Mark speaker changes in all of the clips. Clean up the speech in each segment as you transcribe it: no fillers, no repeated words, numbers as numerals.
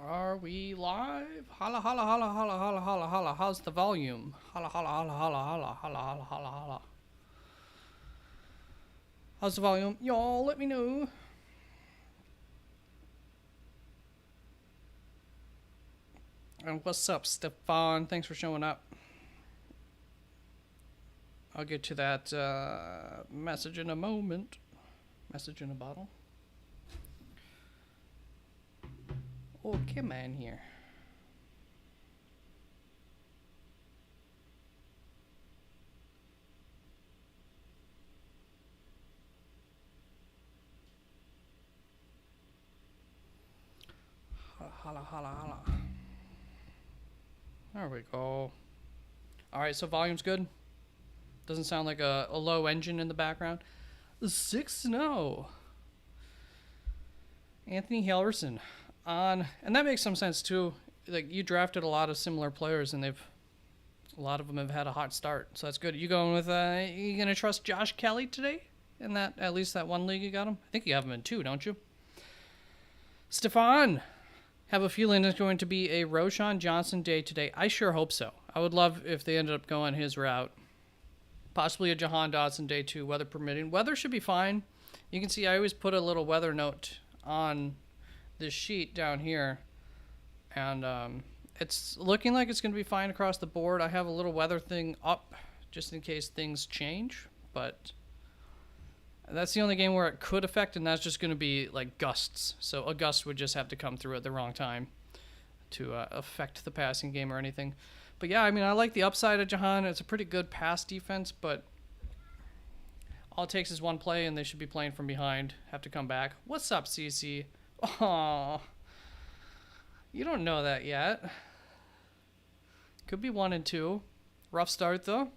Speaker 1: Are we live? Holla, holla, holla, holla, holla, holla, holla. How's the volume? Holla, holla, holla, holla, holla, holla, holla, holla, holla. How's the volume? Y'all let me know. And what's up, Stefan? Thanks for showing up. I'll get to that message in a moment. Message in a bottle. Okay, man, here. Holla, holla, holla. There we go. Alright, so volume's good. Doesn't sound like a low engine in the background. 6-0. Anthony Halverson on, and that makes some sense too. Like, you drafted a lot of similar players, and a lot of them have had a hot start, so that's good. You going with you gonna trust Josh Kelly today in that, at least that one league you got him? I think you have him in two, don't you? Stefan, have a feeling it's going to be a Roshan Johnson day today. I sure hope so. I would love if they ended up going his route. Possibly a Jahan Dotson day too, weather permitting. Weather should be fine. You can see I always put a little weather note on this sheet down here, and it's looking like it's going to be fine across the board. I have a little weather thing up just in case things change, but that's the only game where it could affect, and that's just going to be like gusts. So a gust would just have to come through at the wrong time to affect the passing game or anything. But yeah, I mean, I like the upside of Jahan. It's a pretty good pass defense, but all it takes is one play, and they should be playing from behind. Have to come back. What's up, CC? Aww. You don't know that yet. Could be 1 and 2. Rough start, though.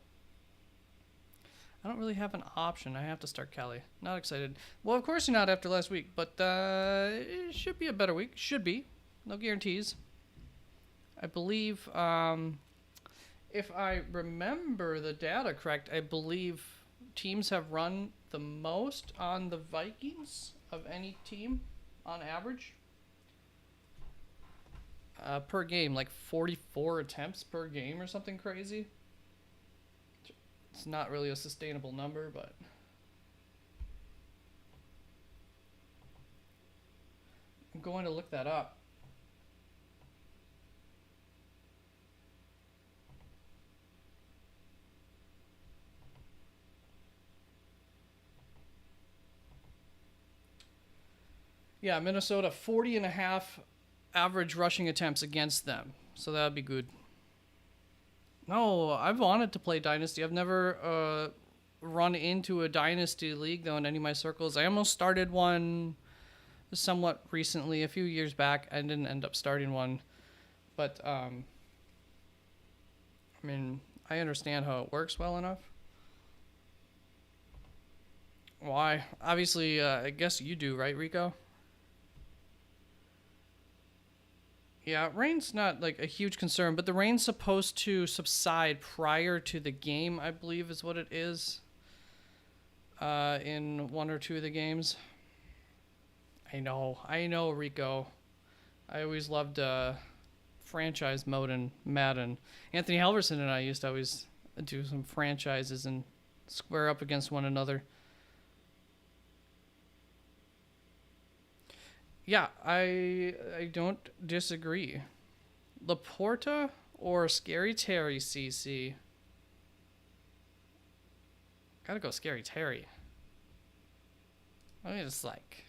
Speaker 1: I don't really have an option. I have to start Kelly. Not excited. Well, of course you're not after last week, but it should be a better week. Should be. No guarantees. I believe, if I remember the data correct, I believe teams have run the most on the Vikings of any team on average per game, like 44 attempts per game or something crazy. It's not really a sustainable number, but I'm going to look that up. Yeah, Minnesota 40.5 average rushing attempts against them. So that would be good. No, I've wanted to play Dynasty. I've never run into a Dynasty league, though, in any of my circles. I almost started one somewhat recently, a few years back. I didn't end up starting one. But, I mean, I understand how it works well enough. Why? Obviously, I guess you do, right, Rico? Yeah, rain's not like a huge concern, but the rain's supposed to subside prior to the game, I believe is what it is. In 1 or 2 of the games. I know, Rico. I always loved franchise mode in Madden. Anthony Halverson and I used to always do some franchises and square up against one another. Yeah, I don't disagree. Laporta or Scary Terry, CC? Gotta go Scary Terry. I mean, it's like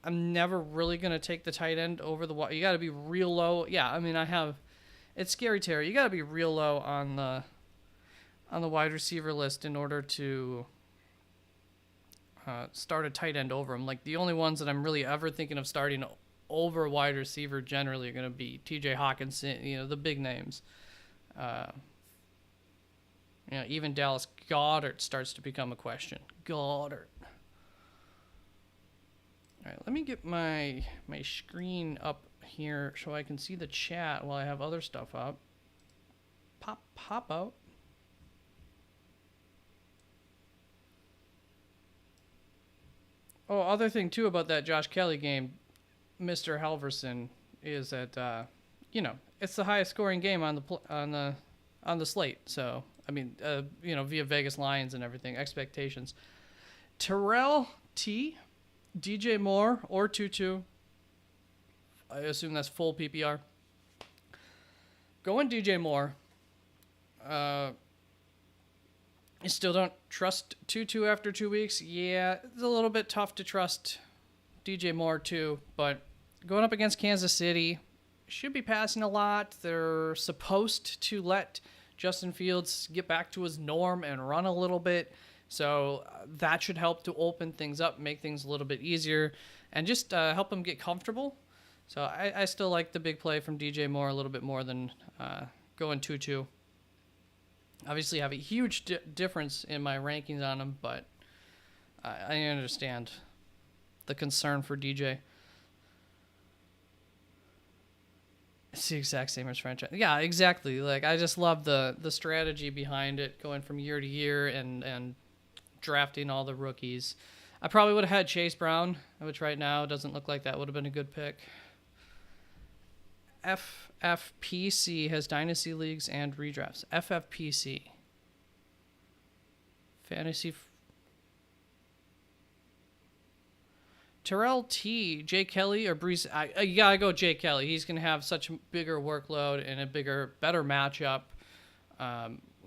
Speaker 1: I'm never really gonna take the tight end over the wide. You gotta be real low. Yeah, I mean, it's Scary Terry. You gotta be real low on the wide receiver list in order to start a tight end over him. Like, the only ones that I'm really ever thinking of starting over a wide receiver generally are going to be TJ Hawkinson, the big names. Even Dallas Goedert starts to become a question. Goedert. All right, let me get my screen up here so I can see the chat while I have other stuff up. Pop out. Oh, other thing too about that Josh Kelly game, Mr. Halverson is at, it's the highest scoring game on the slate. So I mean, via Vegas lines and everything, expectations. Terrell T, DJ Moore, or Tutu. I assume that's full PPR. Going DJ Moore. I still don't trust Tutu after 2 weeks. Yeah, it's a little bit tough to trust DJ Moore too, but going up against Kansas City, should be passing a lot. They're supposed to let Justin Fields get back to his norm and run a little bit. So that should help to open things up, make things a little bit easier, and just help him get comfortable. So I still like the big play from DJ Moore a little bit more than going 2-2. Obviously, I have a huge difference in my rankings on him, but I understand the concern for DJ. It's the exact same as franchise. Yeah, exactly. Like, I just love the strategy behind it, going from year to year and drafting all the rookies. I probably would have had Chase Brown, which right now doesn't look like that would have been a good pick. FFPC has dynasty leagues and redrafts. FFPC. Fantasy. Terrell T, Jay Kelly, or Brees. I gotta go Jay Kelly. He's gonna have such a bigger workload and a better matchup.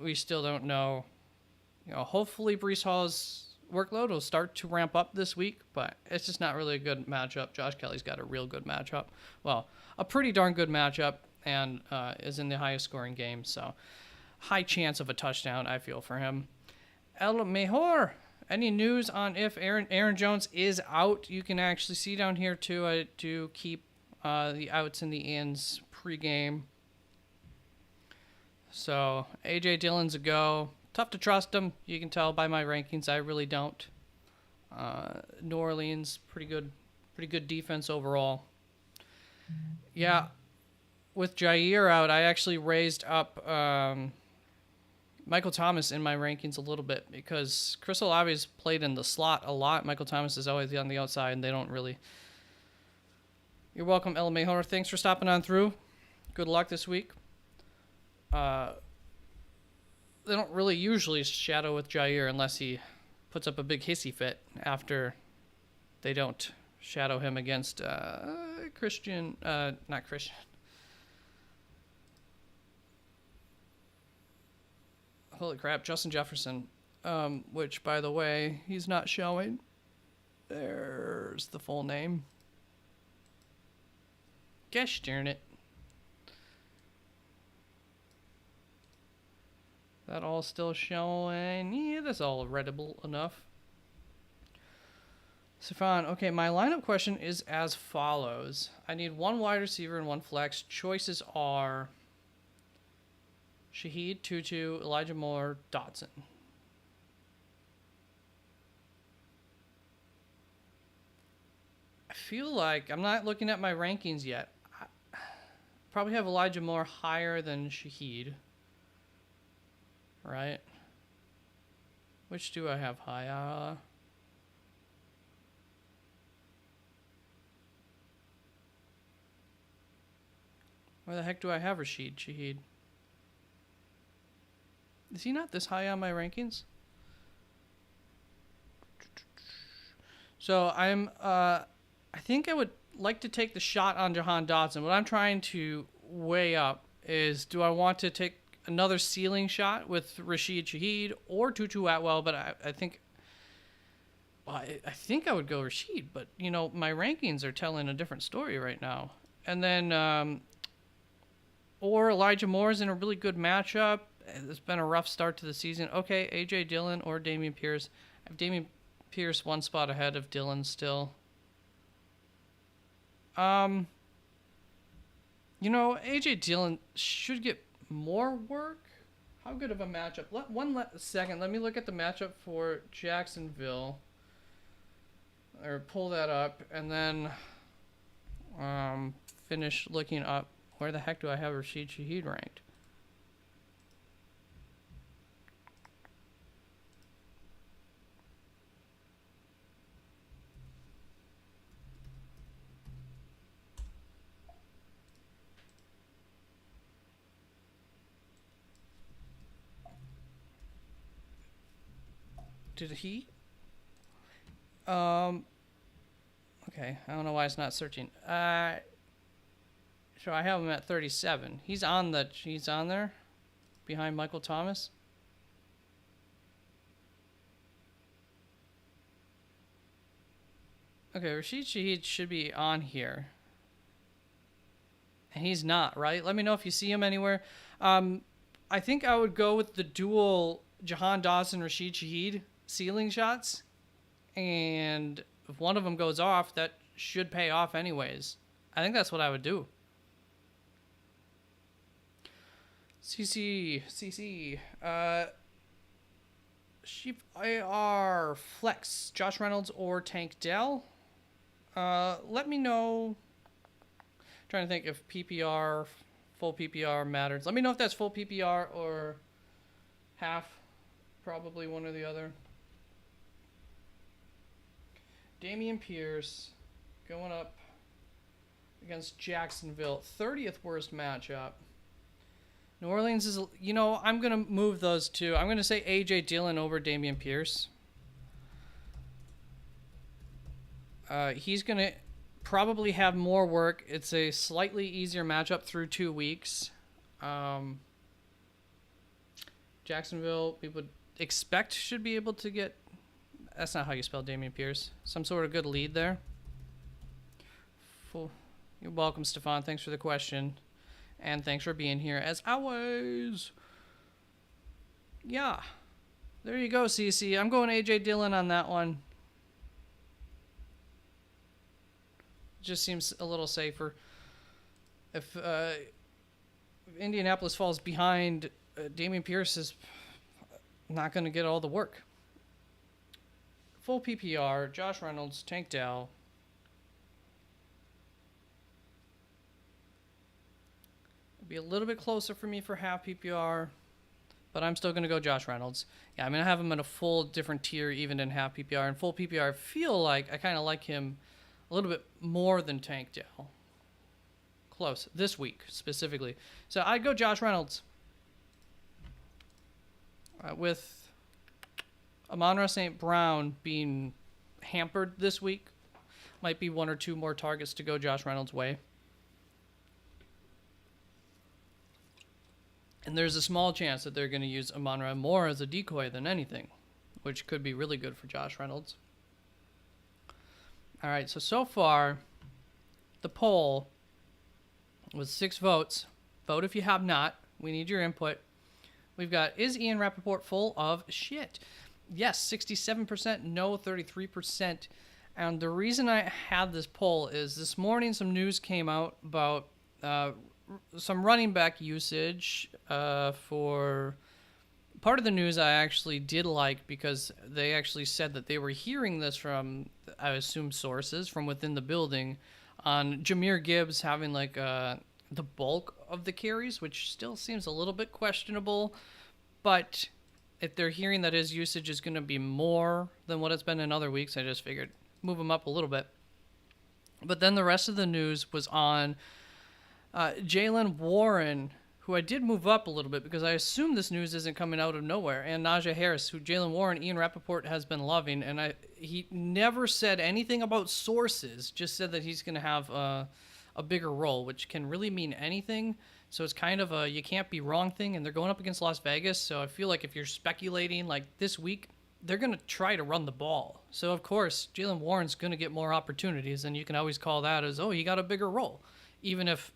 Speaker 1: We still don't know. Hopefully Brees Hall's workload will start to ramp up this week, but it's just not really a good matchup. Josh Kelly's got a real good matchup. Well, a pretty darn good matchup, and is in the highest scoring game, so high chance of a touchdown, I feel, for him. El Mejor, any news on if Aaron Jones is out? You can actually see down here, too. I do keep the outs and the ins pregame. So, A.J. Dillon's a go. Tough to trust him. You can tell by my rankings, I really don't. New Orleans, pretty good defense overall. Yeah, with Jair out, I actually raised up Michael Thomas in my rankings a little bit because Chris Olave's played in the slot a lot. Michael Thomas is always on the outside, and they don't really. You're welcome, El Mejor. Thanks for stopping on through. Good luck this week. They don't really usually shadow with Jair unless he puts up a big hissy fit after they don't shadow him against not Christian. Holy crap, Justin Jefferson, which, by the way, he's not showing. There's the full name. Gosh darn it. That all still showing? Yeah, that's all readable enough. Stefan, okay, my lineup question is as follows. I need one wide receiver and one flex. Choices are Shaheed, Tutu, Elijah Moore, Dotson. I feel like I'm not looking at my rankings yet. I probably have Elijah Moore higher than Shaheed. Right? Which do I have high? Where the heck do I have Shaheed? Is he not this high on my rankings? So I think I would like to take the shot on Jahan Dotson. What I'm trying to weigh up is, do I want to take another ceiling shot with Rashid Shaheed or Tutu Atwell? But I think I would go Rashid. But, my rankings are telling a different story right now. And then, or Elijah Moore's in a really good matchup. It's been a rough start to the season. Okay, A.J. Dillon or Dameon Pierce. I have Dameon Pierce one spot ahead of Dillon still. A.J. Dillon should get more work. How good of a matchup? One second. Let me look at the matchup for Jacksonville. Or pull that up. And then finish looking up. Where the heck do I have Rashid Shaheed ranked? Did he? Okay, I don't know why it's not searching. So I have him at 37. He's on there, behind Michael Thomas. Okay, Rashid Shaheed should be on here. And he's not, right? Let me know if you see him anywhere. I think I would go with the dual Jahan Dawson, Rashid Shaheed ceiling shots. And if one of them goes off, that should pay off anyways. I think that's what I would do. CC. Sheep IR Flex, Josh Reynolds or Tank Dell. Let me know. Trying to think if PPR, full PPR matters. Let me know if that's full PPR or half. Probably one or the other. Dameon Pierce going up against Jacksonville. 30th worst matchup. New Orleans is, I'm going to move those two. I'm going to say A.J. Dillon over Dameon Pierce. He's going to probably have more work. It's a slightly easier matchup through 2 weeks. Jacksonville, we would expect should be able to get... That's not how you spell Dameon Pierce. Some sort of good lead there. You're welcome, Stefan. Thanks for the question. And thanks for being here, as always. Yeah. There you go, CC. I'm going A.J. Dillon on that one. Just seems a little safer. If Indianapolis falls behind, Dameon Pierce is not going to get all the work. Full PPR, Josh Reynolds, Tank Dell. It'll be a little bit closer for me for half PPR, but I'm still going to go Josh Reynolds. Yeah, I'm going to have him in a full different tier even in half PPR. And full PPR, I feel like I kind of like him a little bit more than Tank Dell. Close. This week, specifically. So I'd go Josh Reynolds. With Amon-Ra St. Brown being hampered this week, might be one or two more targets to go Josh Reynolds' way. And there's a small chance that they're going to use Amon-Ra more as a decoy than anything, which could be really good for Josh Reynolds. All right, so far, the poll was 6 votes. Vote if you have not. We need your input. We've got, is Ian Rappaport full of shit? Yes, 67%, no, 33%. And the reason I had this poll is this morning some news came out about some running back usage for... Part of the news I actually did like because they actually said that they were hearing this from, I assume, sources from within the building on Jahmyr Gibbs having like the bulk of the carries, which still seems a little bit questionable. But if they're hearing that his usage is going to be more than what it's been in other weeks, I just figured move him up a little bit. But then the rest of the news was on Jaylen Warren, who I did move up a little bit because I assume this news isn't coming out of nowhere, and Najee Harris, who Jaylen Warren, Ian Rappaport has been loving, and he never said anything about sources, just said that he's going to have a bigger role, which can really mean anything. So it's kind of a you can't be wrong thing, and they're going up against Las Vegas, so I feel like if you're speculating, like this week, they're going to try to run the ball. So, of course, Jaylen Warren's going to get more opportunities, and you can always call that as, oh, he got a bigger role, even if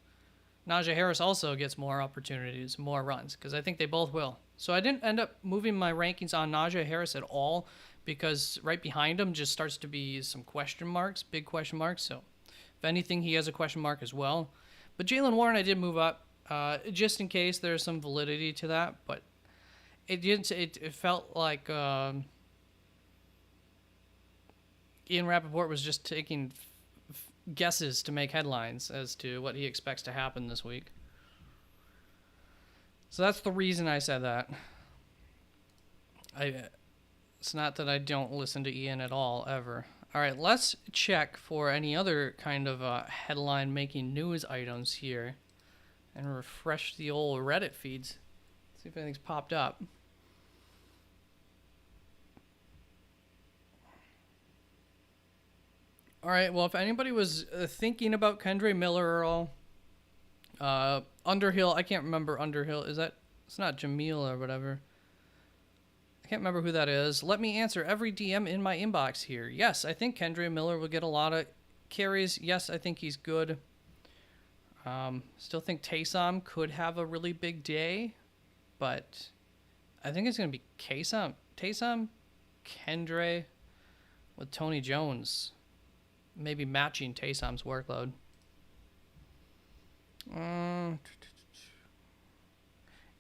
Speaker 1: Najee Harris also gets more opportunities, more runs, because I think they both will. So I didn't end up moving my rankings on Najee Harris at all because right behind him just starts to be some question marks, big question marks. So if anything, he has a question mark as well. But Jaylen Warren, I did move up just in case there's some validity to that. But it didn't. It felt like Ian Rappaport was just taking guesses to make headlines as to what he expects to happen this week. So that's the reason I said that. It's not that I don't listen to Ian at all, ever. All right, let's check for any other kind of headline-making news items here and refresh the old Reddit feeds. See if anything's popped up. All right. Well, if anybody was thinking about Kendre Miller at all, Underhill, I can't remember Underhill. Is that? It's not Jamil or whatever. I can't remember who that is. Let me answer every DM in my inbox here. Yes, I think Kendre Miller will get a lot of carries. Yes, I think he's good. Still think Taysom could have a really big day, but I think it's going to be Taysom, Kendre with Tony Jones, maybe matching Taysom's workload.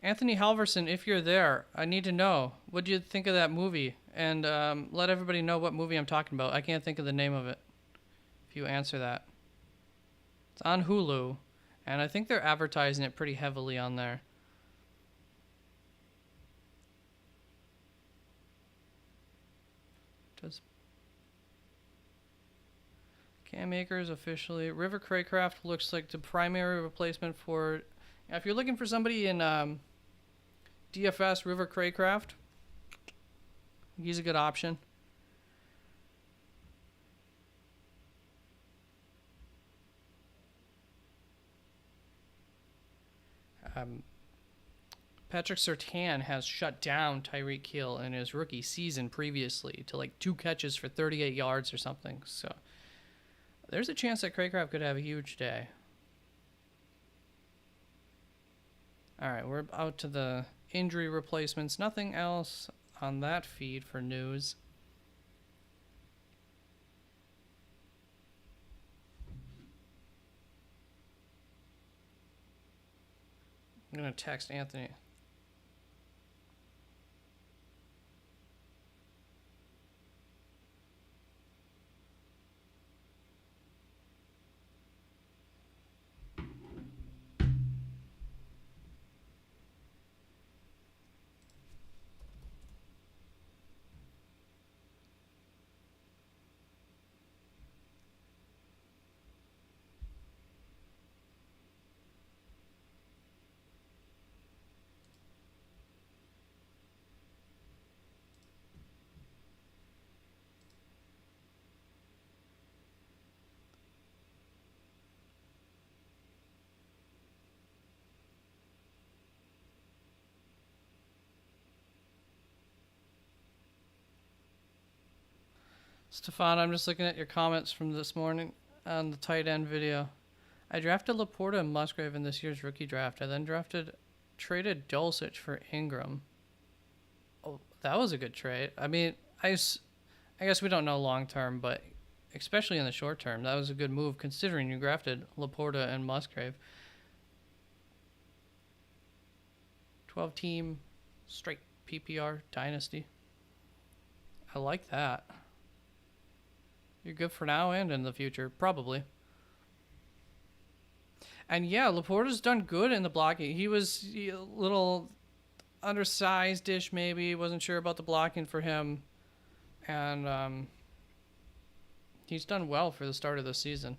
Speaker 1: Anthony Halverson, if you're there, I need to know, what do you think of that movie? And let everybody know what movie I'm talking about. I can't think of the name of it. If you answer that. It's on Hulu, and I think they're advertising it pretty heavily on there. Does Cam Akers officially... River Craycraft looks like the primary replacement for... If you're looking for somebody in DFS, River Craycraft, he's a good option. Patrick Surtain has shut down Tyreek Hill in his rookie season previously to like 2 catches for 38 yards or something. So there's a chance that Craycraft could have a huge day. All right, we're out to the injury replacements. Nothing else on that feed for news. I'm going to text Anthony. Stefan, I'm just looking at your comments from this morning on the tight end video. I drafted Laporta and Musgrave in this year's rookie draft. I then traded Dulcich for Ingram. Oh, that was a good trade. I mean, I guess we don't know long term, but especially in the short term, that was a good move considering you drafted Laporta and Musgrave. 12-team straight PPR dynasty. I like that. You're good for now and in the future, probably. And yeah, Laporta's done good in the blocking. He was a little undersized-ish, maybe. Wasn't sure about the blocking for him. And he's done well for the start of the season.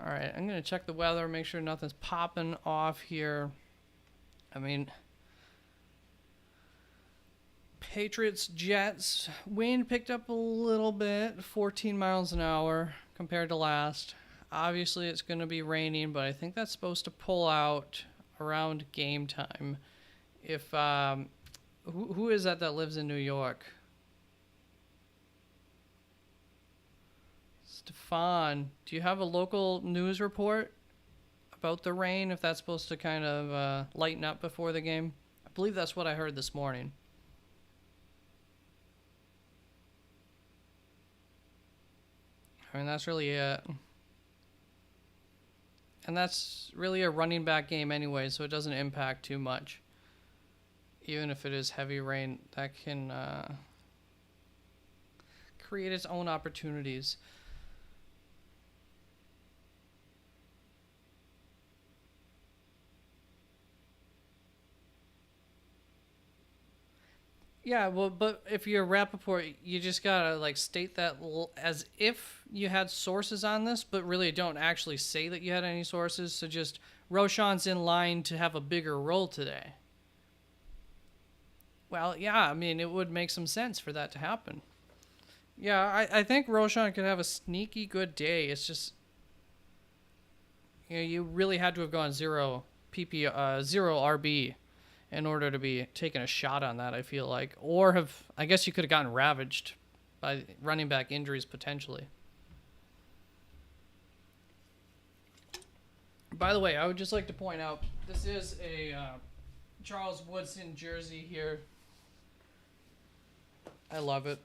Speaker 1: All right, I'm going to check the weather, make sure nothing's popping off here. I mean... Patriots, Jets, wind picked up a little bit, 14 miles an hour compared to last. Obviously, it's going to be raining, but I think that's supposed to pull out around game time. If who is that lives in New York? Stefan, do you have a local news report about the rain, if that's supposed to kind of lighten up before the game? I believe that's what I heard this morning. I mean, that's really it. And that's really a running back game anyway, so it doesn't impact too much. Even if it is heavy rain, that can create its own opportunities. Yeah, well, but if you're Rappaport, you just gotta like state that as if you had sources on this, but really don't actually say that you had any sources. So just Roschon's in line to have a bigger role today. Well, yeah, I mean, it would make some sense for that to happen. Yeah, I think Roshan could have a sneaky good day. It's just, you really had to have gone zero RB in order to be taking a shot on that, I feel like. Or I guess you could have gotten ravaged by running back injuries potentially. By the way, I would just like to point out this is a Charles Woodson jersey here. I love it.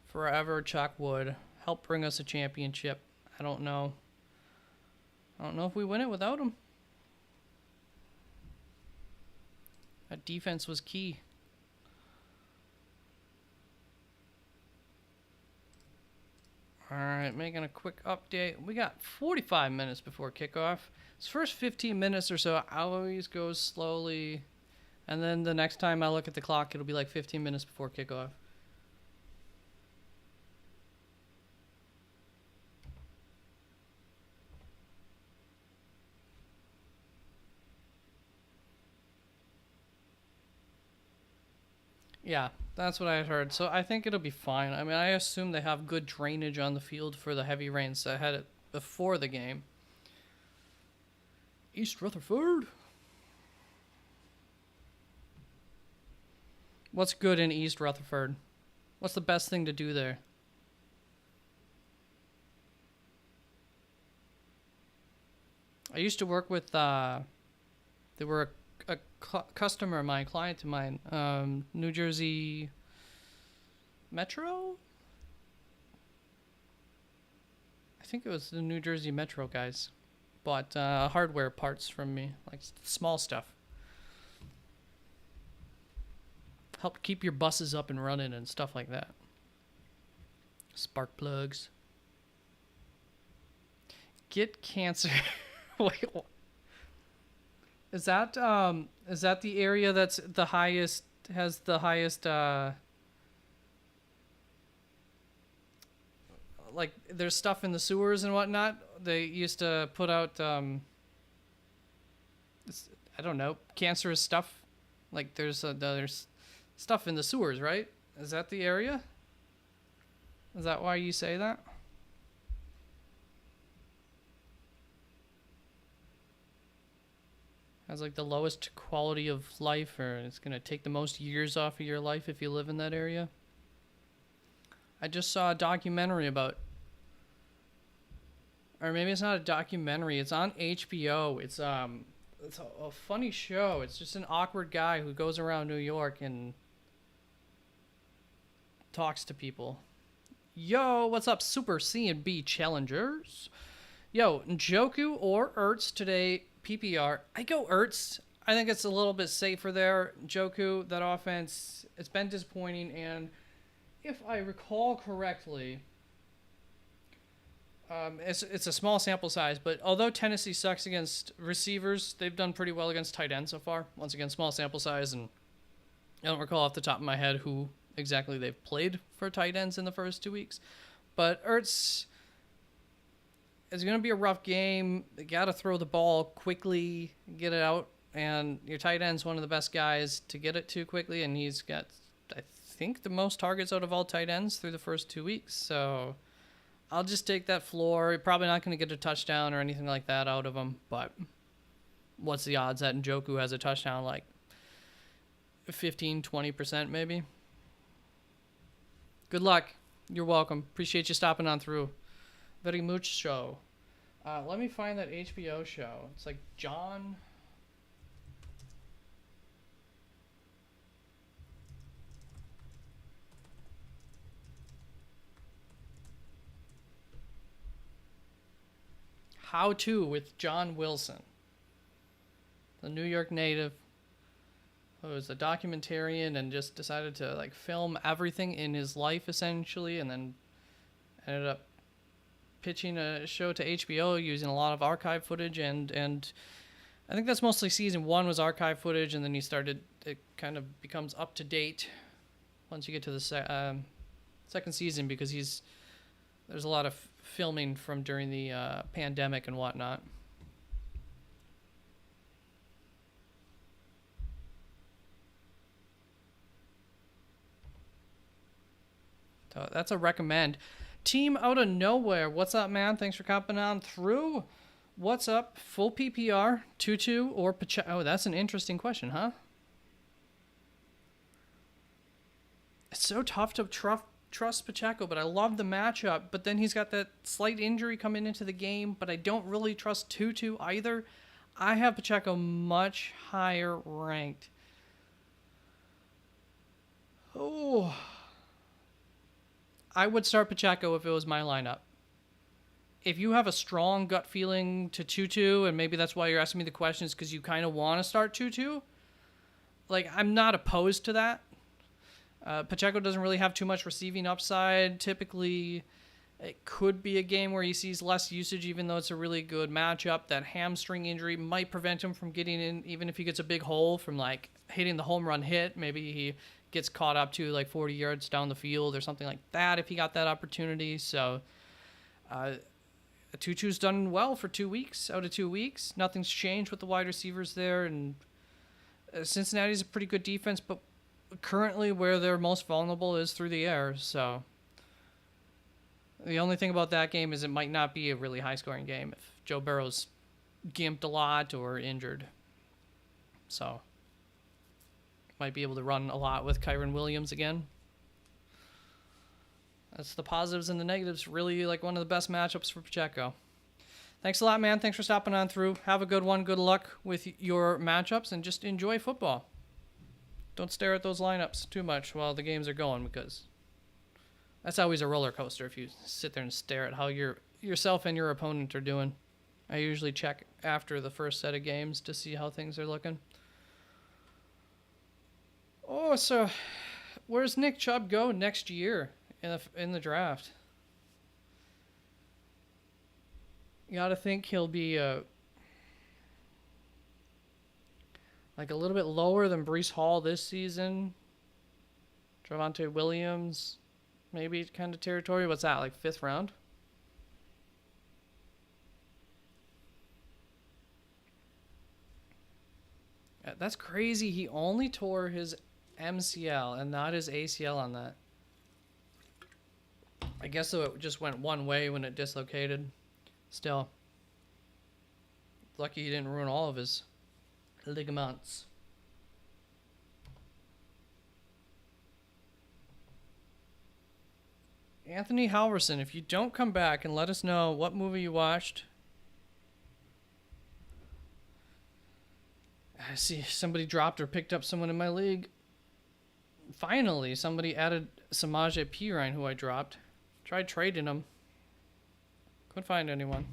Speaker 1: Forever Chuck Wood. Help bring us a championship. I don't know. I don't know if we win it without him. That defense was key. All right, making a quick update. We got 45 minutes before kickoff. This first 15 minutes or so always goes slowly. And then the next time I look at the clock, it'll be like 15 minutes before kickoff. Yeah, that's what I heard. So I think it'll be fine. I mean, I assume they have good drainage on the field for the heavy rains that had it before the game. East Rutherford. What's good in East Rutherford? What's the best thing to do there? I used to work with, they were a customer of mine, client of mine, New Jersey Metro? I think it was the New Jersey Metro guys. Bought hardware parts from me, like small stuff. Helped keep your buses up and running and stuff like that. Spark plugs. Get cancer. Wait, is that the area that's the highest, has the highest like there's stuff in the sewers and whatnot? They used to put out I don't know, cancerous stuff. Like there's stuff in the sewers, right? Is that the area? Is that why you say that? Has like the lowest quality of life, or it's gonna take the most years off of your life if you live in that area. I just saw a documentary about, or maybe it's not a documentary. It's on HBO. It's a funny show. It's just an awkward guy who goes around New York and talks to people. Yo, what's up, Super C&B challengers? Yo, Njoku or Ertz today, PPR. I go Ertz. I think it's a little bit safer there. Njoku, that offense, it's been disappointing, and if I recall correctly, it's a small sample size, but although Tennessee sucks against receivers, they've done pretty well against tight ends so far. Once again, small sample size, and I don't recall off the top of my head who exactly they've played for tight ends in the first 2 weeks. But Ertz is going to be a rough game. You got to throw the ball quickly, get it out, and your tight end's one of the best guys to get it to quickly, and he's got, I think, the most targets out of all tight ends through the first 2 weeks. So I'll just take that floor. You're probably not going to get a touchdown or anything like that out of him, but what's the odds that Njoku has a touchdown? Like 15, 20% maybe? Good luck. You're welcome. Appreciate you stopping on through. Very much show. Let me find that HBO show. It's like John. How To with John Wilson, the New York native who was a documentarian and just decided to like film everything in his life essentially, and then ended up pitching a show to HBO using a lot of archive footage, and I think that's mostly season 1 was archive footage, and then it kind of becomes up to date once you get to the second season, because there's a lot of filming from during the pandemic and whatnot. So that's a recommend. Team out of nowhere. What's up, man? Thanks for coming on through. What's up? Full PPR, Tutu or Pacheco? Oh, that's an interesting question, huh? It's so tough to trust Pacheco, but I love the matchup. But then he's got that slight injury coming into the game, but I don't really trust Tutu either. I have Pacheco much higher ranked. Oh, I would start Pacheco if it was my lineup. If you have a strong gut feeling to Tutu, and maybe that's why you're asking me the questions because you kind of want to start Tutu, like, I'm not opposed to that. Pacheco doesn't really have too much receiving upside. Typically, it could be a game where he sees less usage, even though it's a really good matchup. That hamstring injury might prevent him from getting in, even if he gets a big hole from, like, hitting the home run hit. Maybe he gets caught up to, like, 40 yards down the field or something like that if he got that opportunity. So, Tutu's done well for 2 weeks, out of 2 weeks. Nothing's changed with the wide receivers there, and Cincinnati's a pretty good defense, but currently where they're most vulnerable is through the air. So the only thing about that game is it might not be a really high-scoring game if Joe Burrow's gimped a lot or injured. So might be able to run a lot with Kyren Williams again. That's the positives and the negatives. Really, like, one of the best matchups for Pacheco. Thanks a lot, man. Thanks for stopping on through. Have a good one. Good luck with your matchups, and just enjoy football. Don't stare at those lineups too much while the games are going, because that's always a roller coaster if you sit there and stare at how yourself and your opponent are doing. I usually check after the first set of games to see how things are looking. Oh, so where's Nick Chubb go next year in the draft? You got to think he'll be like a little bit lower than Breece Hall this season. Javonte Williams, maybe kind of territory. What's that, like 5th round? That's crazy. He only tore his MCL and not his ACL on that. I guess so it just went one way when it dislocated. Still, lucky he didn't ruin all of his ligaments. Anthony Halverson, if you don't come back and let us know what movie you watched. I see somebody dropped or picked up someone in my league. Finally, somebody added Samaje Perine, who I dropped. Tried trading him. Couldn't find anyone.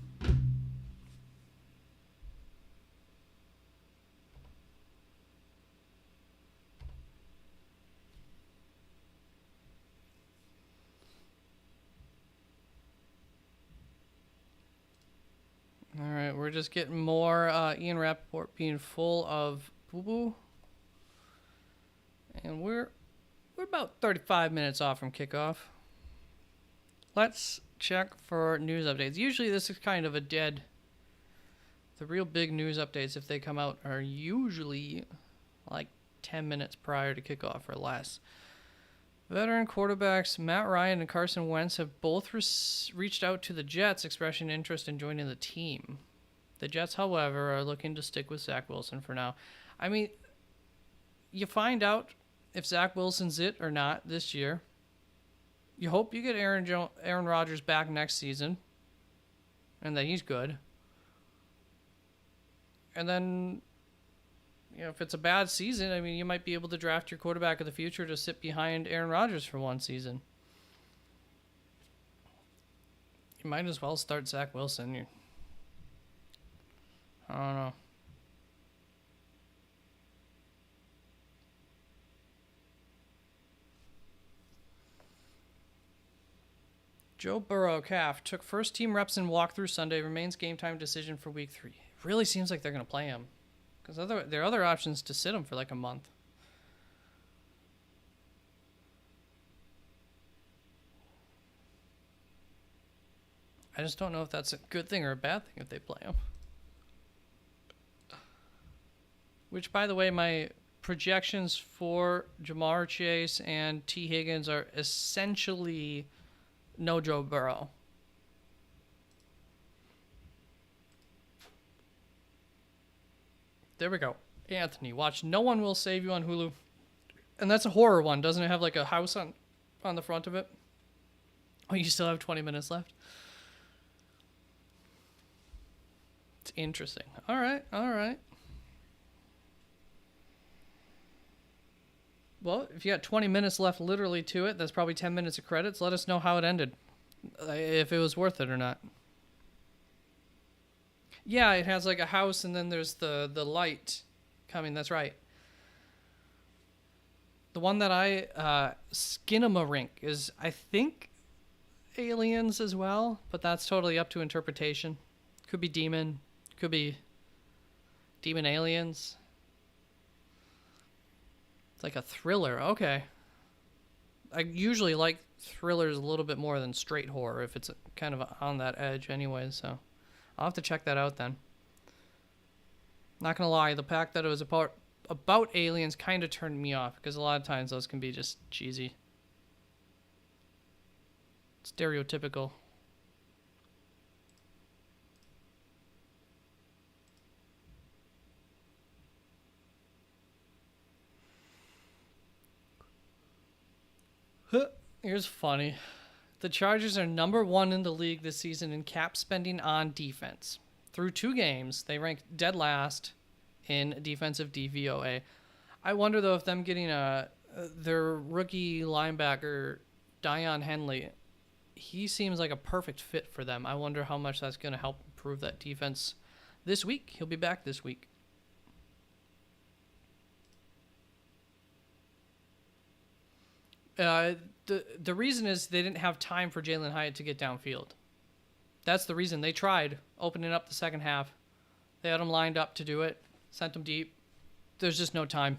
Speaker 1: All right, we're just getting more Ian Rappaport being full of boo-boo. And we're about 35 minutes off from kickoff. Let's check for news updates. Usually this is kind of a dead. The real big news updates, if they come out, are usually like 10 minutes prior to kickoff or less. Veteran quarterbacks Matt Ryan and Carson Wentz have both reached out to the Jets, expressing interest in joining the team. The Jets, however, are looking to stick with Zach Wilson for now. I mean, you find out if Zach Wilson's it or not this year. You hope you get Aaron Rodgers back next season, and that he's good. And then, you know, if it's a bad season, I mean, you might be able to draft your quarterback of the future to sit behind Aaron Rodgers for one season. You might as well start Zach Wilson. I don't know. Joe Burrow, calf, took first team reps in walkthrough Sunday, remains game time decision for week 3. It really seems like they're going to play him. Because there are other options to sit him for like a month. I just don't know if that's a good thing or a bad thing if they play him. Which, by the way, my projections for Jamar Chase and T. Higgins are essentially no Joe Burrow. There we go. Anthony, watch No One Will Save You on Hulu. And that's a horror one. Doesn't it have like a house on the front of it? Oh, you still have 20 minutes left? It's interesting. All right, all right. Well, if you got 20 minutes left literally to it, that's probably 10 minutes of credits. Let us know how it ended. If it was worth it or not. Yeah, it has like a house and then there's the light coming. That's right. The one that Skinamarink is, I think, aliens as well, but that's totally up to interpretation. Could be demon. Could be demon aliens. It's like a thriller. Okay. I usually like thrillers a little bit more than straight horror if it's kind of on that edge anyway, so I'll have to check that out then. Not gonna lie, the fact that it was about aliens kind of turned me off because a lot of times those can be just cheesy. Stereotypical. Here's funny. The Chargers are number 1 in the league this season in cap spending on defense. Through 2 games, they rank dead last in defensive DVOA. I wonder, though, if them getting their rookie linebacker, Dion Henley, he seems like a perfect fit for them. I wonder how much that's going to help improve that defense this week. He'll be back this week. The reason is they didn't have time for Jalen Hyatt to get downfield. That's the reason. They tried opening up the second half. They had him lined up to do it, sent him deep. There's just no time.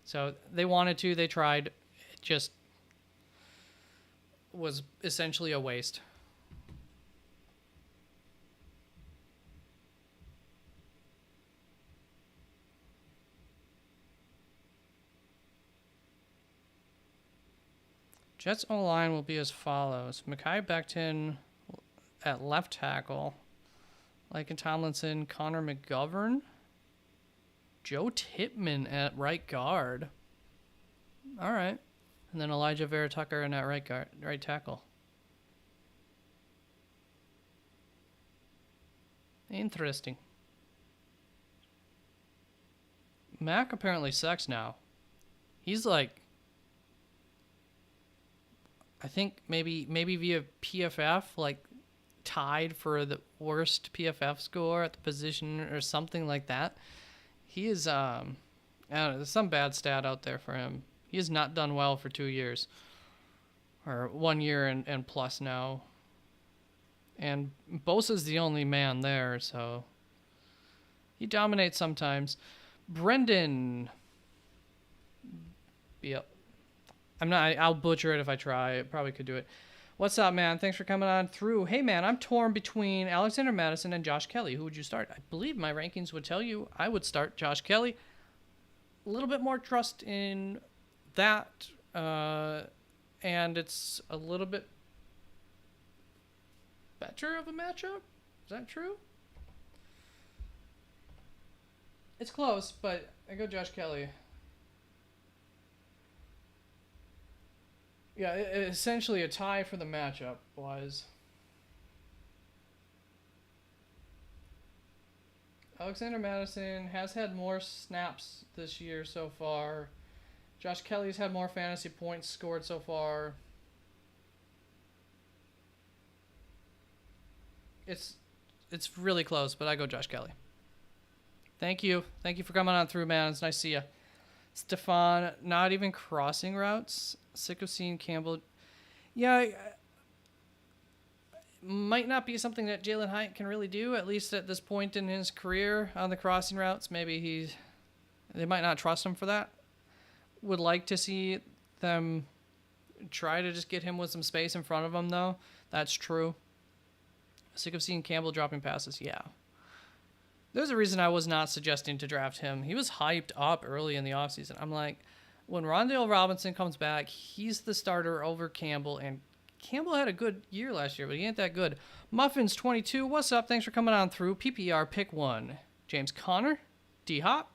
Speaker 1: So they wanted to, they tried. It just was essentially a waste. Jets O-line will be as follows. Mekhi Becton at left tackle. Laken Tomlinson, Connor McGovern. Joe Tippmann at right guard. All right. And then Elijah Vera Tucker in that right tackle. Interesting. Mac apparently sucks now. He's like, I think maybe via PFF, like tied for the worst PFF score at the position or something like that. He is, I don't know, there's some bad stat out there for him. He has not done well for 2 years. Or 1 year and plus now. And Bosa's the only man there, so he dominates sometimes. Brendan. Yep. I'll butcher it if I try. I probably could do it. What's up, man? Thanks for coming on through. Hey, man, I'm torn between Alexander Mattison and Josh Kelly. Who would you start? I believe my rankings would tell you I would start Josh Kelly. A little bit more trust in that, and it's a little bit better of a matchup. Is that true? It's close, but I go Josh Kelly. Yeah, essentially a tie for the matchup was Alexander Mattison has had more snaps this year so far. Josh Kelly's had more fantasy points scored so far. It's really close, but I go Josh Kelly. Thank you. Thank you for coming on through, man. It's nice to see you. Stefan, not even crossing routes. Sick of seeing Campbell. Yeah, might not be something that Jalen Hyatt can really do, at least at this point in his career on the crossing routes. Maybe they might not trust him for that. Would like to see them try to just get him with some space in front of him, though. That's true. Sick of seeing Campbell dropping passes. Yeah. There's a reason I was not suggesting to draft him. He was hyped up early in the offseason. I'm like, when Rondale Robinson comes back, he's the starter over Campbell, and Campbell had a good year last year, but he ain't that good. Muffins 22, what's up? Thanks for coming on through. PPR pick 1. James Conner, D Hop,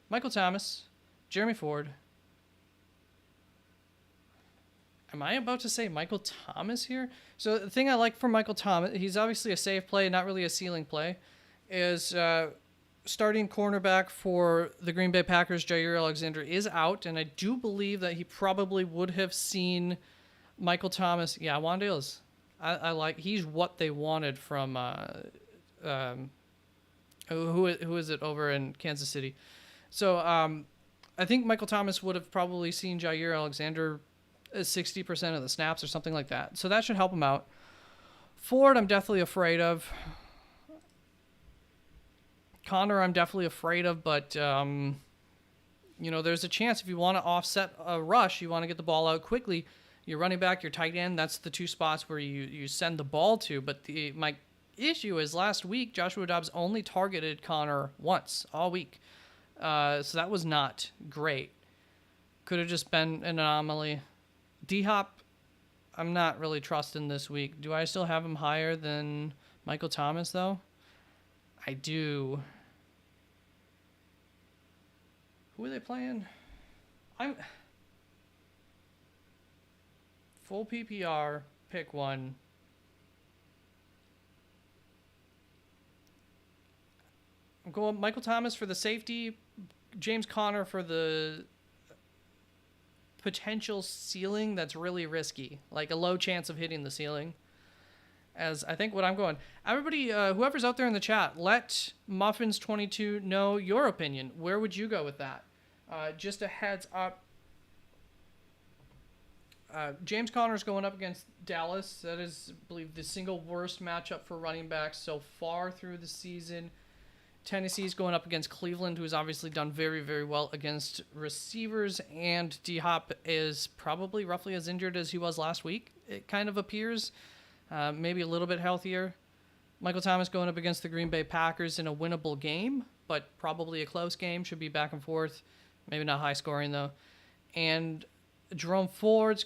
Speaker 1: Michael Thomas, Jeremy Ford. Am I about to say Michael Thomas here? So the thing I like from Michael Thomas, he's obviously a safe play, not really a ceiling play, is starting cornerback for the Green Bay Packers, Jair Alexander, is out, and I do believe that he probably would have seen Michael Thomas. Yeah, Wan'Dale is. I like. He's what they wanted from. Who is it over in Kansas City? So I think Michael Thomas would have probably seen Jair Alexander 60% of the snaps or something like that. So that should help him out. Ford, I'm definitely afraid of. Conner, I'm definitely afraid of, but, there's a chance if you want to offset a rush, you want to get the ball out quickly, your running back, your tight end, that's the two spots where you send the ball to. But my issue is last week, Joshua Dobbs only targeted Conner once all week. So that was not great. Could have just been an anomaly. D-Hop, I'm not really trusting this week. Do I still have him higher than Michael Thomas, though? I do. Who are they playing? I'm full PPR, pick 1. I'm going Michael Thomas for the safety, James Conner for the potential ceiling that's really risky, like a low chance of hitting the ceiling. As I think what I'm going. Everybody, whoever's out there in the chat, let Muffins22 know your opinion. Where would you go with that? Just a heads up. James Conner's going up against Dallas. That is, I believe, the single worst matchup for running backs so far through the season. Tennessee's going up against Cleveland, who's obviously done very, very well against receivers. And D-Hop is probably roughly as injured as he was last week, it kind of appears. Maybe a little bit healthier. Michael Thomas going up against the Green Bay Packers in a winnable game, but probably a close game. Should be back and forth. Maybe not high scoring, though. And Jerome Ford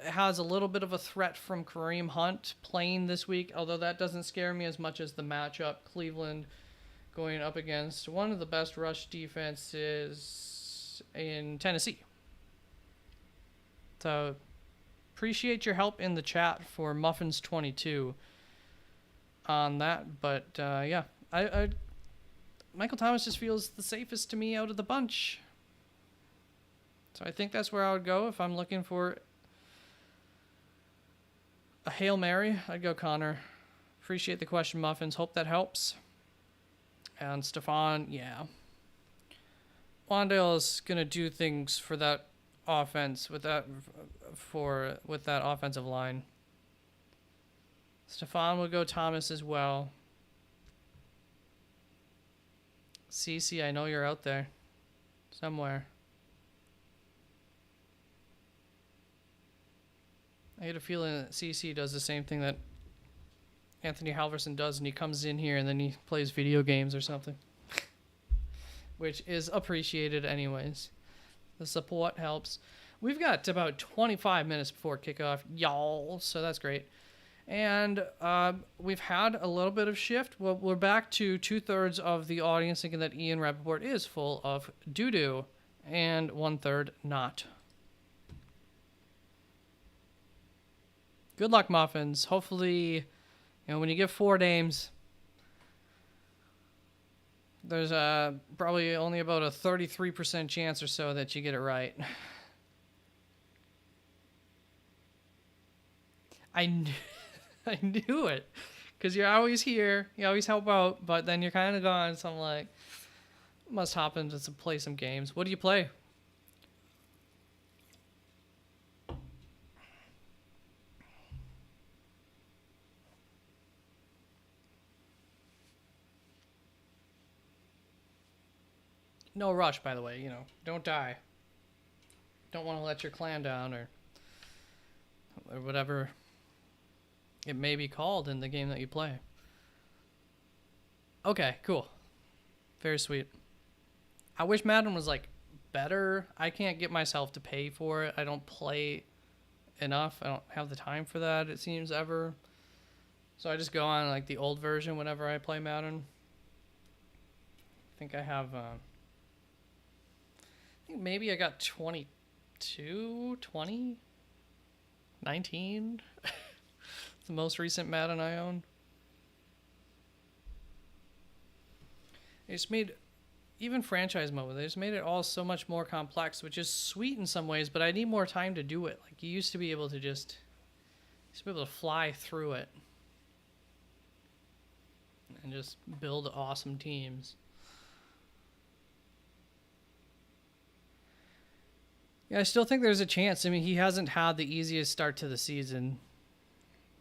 Speaker 1: has a little bit of a threat from Kareem Hunt playing this week, although that doesn't scare me as much as the matchup. Cleveland going up against one of the best rush defenses in Tennessee. So appreciate your help in the chat for Muffins22 on that. But yeah, I Michael Thomas just feels the safest to me out of the bunch. So I think that's where I would go if I'm looking for a Hail Mary. I'd go Conner. Appreciate the question, Muffins. Hope that helps. And Stefan, yeah. Wan'Dale is going to do things for that offense with that offensive line. Stefan will go Thomas as well. CC, I know you're out there somewhere. I get a feeling that CC does the same thing that Anthony Halverson does, and he comes in here and then he plays video games or something. Which is appreciated anyways. The support helps. We've got about 25 minutes before kickoff, y'all, so that's great. And we've had a little bit of shift. Well, we're back to 2/3 of the audience thinking that Ian Rappaport is full of doo-doo, and 1/3 not. Good luck, Muffins. Hopefully, when you give 4 names, there's probably only about a 33% chance or so that you get it right. I knew it. Because you're always here. You always help out. But then you're kind of gone. So I'm like, must hop into play some games. What do you play? No rush, by the way. Don't die. Don't want to let your clan down or whatever it may be called in the game that you play. Okay, cool. Very sweet. I wish Madden was like better. I can't get myself to pay for it. I don't play enough. I don't have the time for that, it seems, ever. So I just go on like the old version whenever I play Madden. I think I have I think maybe I got 22, 20, 19. It's the most recent Madden I own. They just made, even franchise mode, they just made it all so much more complex, which is sweet in some ways, but I need more time to do it. Like, you used to be able to just be able to fly through it and just build awesome teams. Yeah, I still think there's a chance. I mean, he hasn't had the easiest start to the season.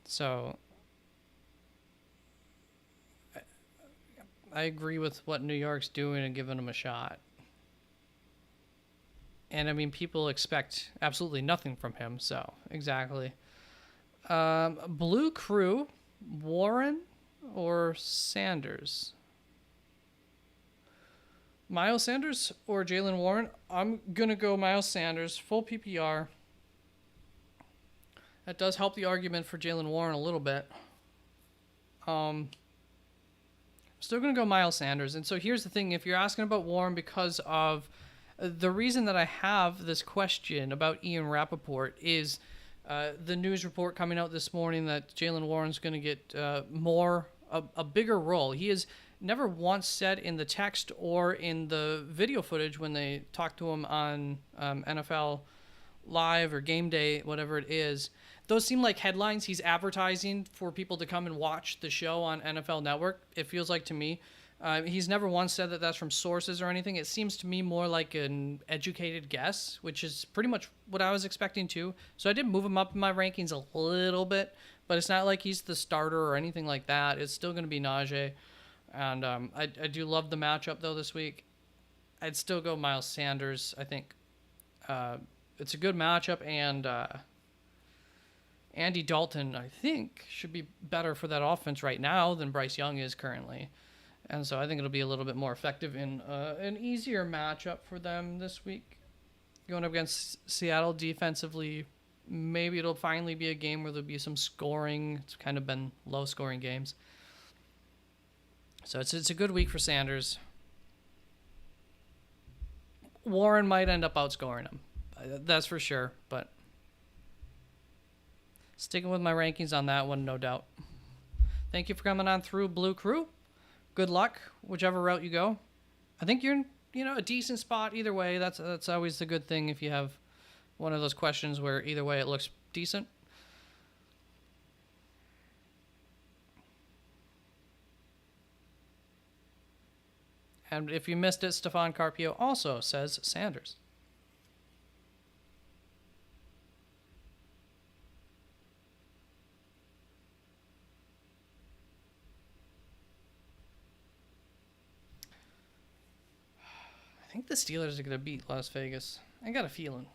Speaker 1: So I agree with what New York's doing and giving him a shot. And I mean, people expect absolutely nothing from him. So exactly. Blue Crew, Warren or Sanders? Miles Sanders or Jaylen Warren? I'm going to go Miles Sanders, full PPR. That does help the argument for Jaylen Warren a little bit. I'm still going to go Miles Sanders. And so here's the thing. If you're asking about Warren because of the reason that I have this question about Ian Rappaport is the news report coming out this morning that Jaylen Warren's going to get a bigger role. He has never once said in the text or in the video footage when they talk to him on NFL Live or Game Day, whatever it is. Those seem like headlines he's advertising for people to come and watch the show on NFL Network. It feels like to me. He's never once said that that's from sources or anything. It seems to me more like an educated guess, which is pretty much what I was expecting too. So I did move him up in my rankings a little bit, but it's not like he's the starter or anything like that. It's still going to be Najee. And I do love the matchup, though, this week. I'd still go Miles Sanders. I think it's a good matchup, and Andy Dalton, I think, should be better for that offense right now than Bryce Young is currently. And so I think it'll be a little bit more effective in an easier matchup for them this week. Going up against Seattle defensively, maybe it'll finally be a game where there'll be some scoring. It's kind of been low-scoring games. So it's a good week for Sanders. Warren might end up outscoring him. That's for sure. But sticking with my rankings on that one, no doubt. Thank you for coming on through, Blue Crew. Good luck, whichever route you go. I think you're in a decent spot either way. That's always the good thing if you have one of those questions where either way it looks decent. And if you missed it, Stefan Carpio also says Sanders. I think the Steelers are going to beat Las Vegas. I got a feeling.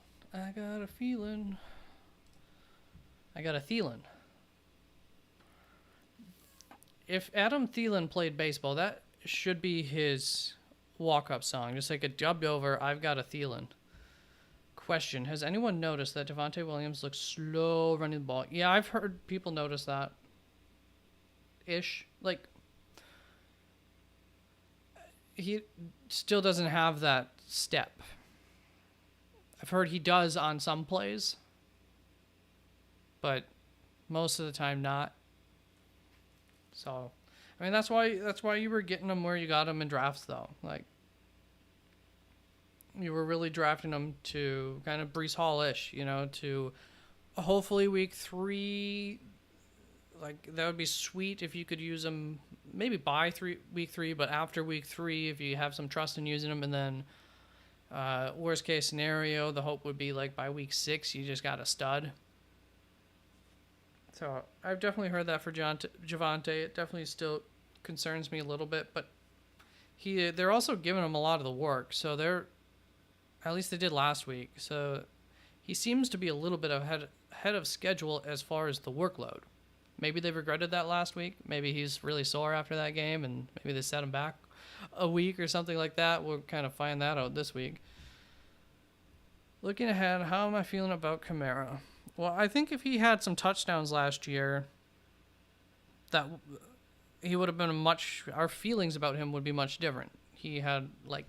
Speaker 1: If Adam Thielen played baseball, that should be his walk-up song. Just like a dubbed over, I've got a Thielen. Question, has anyone noticed that Devontae Williams looks slow running the ball? Yeah, I've heard people notice that. Like, he still doesn't have that step. I've heard he does on some plays, but most of the time not. So, I mean, that's why you were getting him where you got him in drafts, though. Like, you were really drafting him to kind of Breece Hall-ish, to hopefully week 3. Like, that would be sweet if you could use him maybe by week 3, but after week 3, if you have some trust in using him, and then worst case scenario, the hope would be like by week 6, you just got a stud. So I've definitely heard that for Javonte. It definitely still concerns me a little bit, but they're also giving him a lot of the work. So at least they did last week. So he seems to be a little bit ahead of schedule as far as the workload. Maybe they regretted that last week. Maybe he's really sore after that game, and maybe they set him back. a week or something like that. We'll kind of find that out this week. Looking ahead, how am I feeling about Kamara? Well, I think if he had some touchdowns last year, that he would have been our feelings about him would be much different. He had like,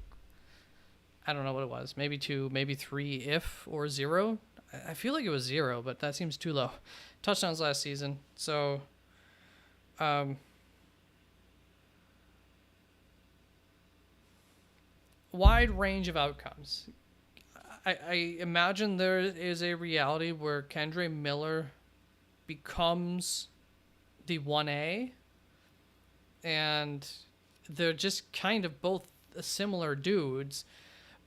Speaker 1: I don't know what it was, maybe 2, maybe 3 or 0. I feel like it was 0, but that seems too low. Touchdowns last season. So, wide range of outcomes. I imagine there is a reality where Kendre Miller becomes the 1A, and they're just kind of both similar dudes,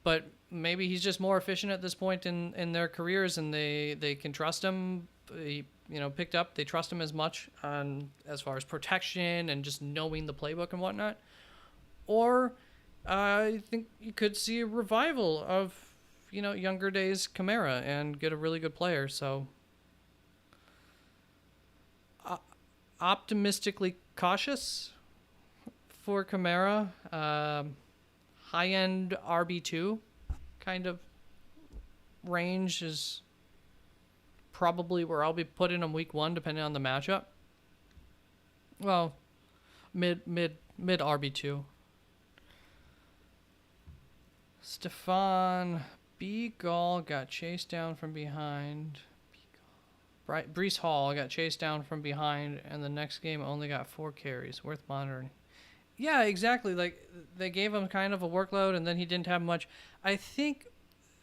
Speaker 1: but maybe he's just more efficient at this point in their careers, and they can trust him. He, they trust him as much on as far as protection and just knowing the playbook and whatnot. Or I think you could see a revival of younger days Kamara and get a really good player. So optimistically cautious for Kamara. High-end RB2 kind of range is probably where I'll be putting him week 1, depending on the matchup. Well, mid RB2. Stephon Gall got chased down from behind. Breece Hall got chased down from behind, and the next game only got 4 carries. Worth monitoring. Yeah, exactly. Like, they gave him kind of a workload, and then he didn't have much. I think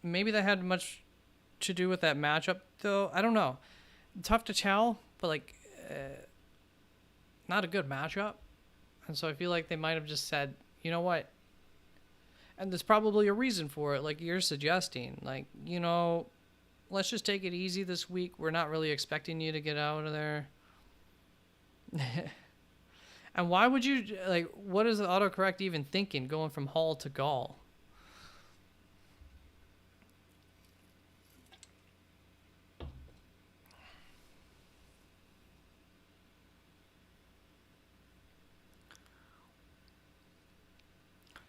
Speaker 1: maybe that had much to do with that matchup, though. I don't know. Tough to tell, but, not a good matchup. And so I feel like they might have just said, you know what? And there's probably a reason for it, like you're suggesting. Like, let's just take it easy this week. We're not really expecting you to get out of there. And why would you, what is the autocorrect even thinking going from Hall to Gall?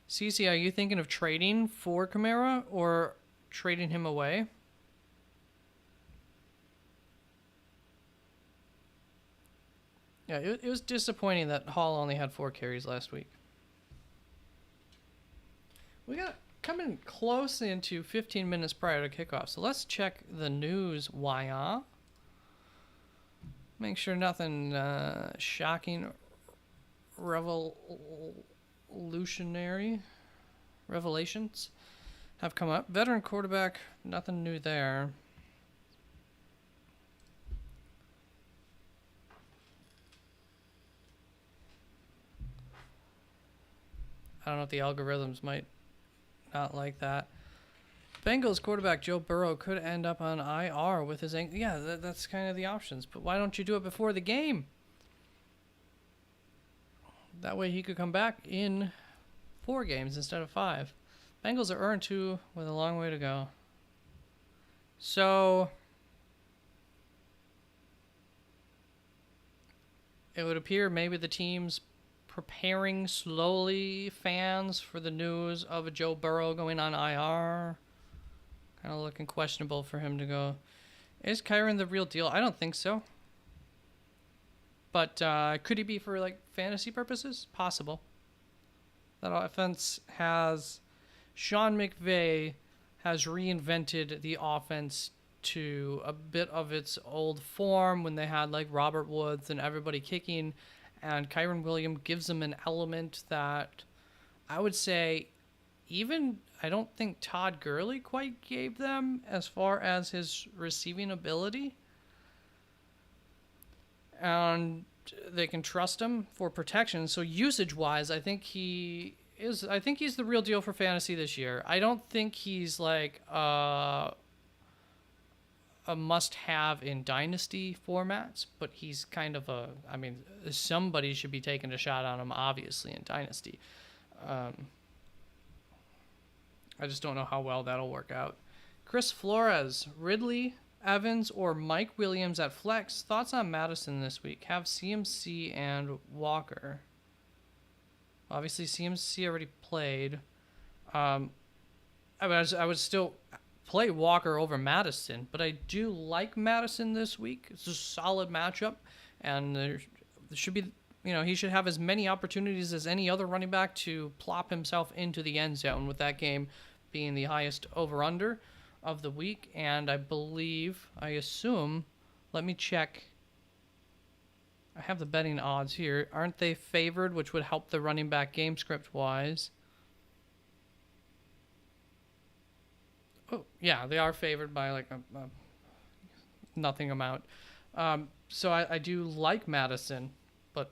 Speaker 1: Cece, are you thinking of trading for Kamara or trading him away? Yeah, it was disappointing that Hall only had 4 carries last week. We got coming close into 15 minutes prior to kickoff, so let's check the news wire. Make sure nothing shocking, revelations have come up. Veteran quarterback, nothing new there. I don't know if the algorithms might not like that. Bengals quarterback Joe Burrow could end up on IR with his ankle. Yeah, that's kind of the options. But why don't you do it before the game? That way he could come back in 4 games instead of 5. Bengals are 0-2 with a long way to go. So it would appear maybe the team's preparing slowly fans for the news of a Joe Burrow going on IR. Kind of looking questionable for him to go. Is Kyren the real deal? I don't think so. But could he be for fantasy purposes? Possible. That offense has Sean McVay has reinvented the offense to a bit of its old form when they had Robert Woods and everybody kicking, and Kyren Williams gives them an element that I would say even I don't think Todd Gurley quite gave them as far as his receiving ability. And they can trust him for protection. So usage-wise, I think he's the real deal for fantasy this year. I don't think he's a must-have in dynasty formats, but he's kind of somebody should be taking a shot on him, obviously, in dynasty. I just don't know how well that'll work out. Chris Flores, Ridley, Evans, or Mike Williams at flex. Thoughts on Madison this week? Have CMC and Walker. Obviously, CMC already played. Um, I would still play Walker over Madison, but I do like Madison this week. It's a solid matchup, and there should be, he should have as many opportunities as any other running back to plop himself into the end zone, with that game being the highest over-under of the week. And I assume, let me check. I have the betting odds here. Aren't they favored, which would help the running back game script-wise? Oh, yeah, they are favored by like a nothing amount. So I do like Madison, but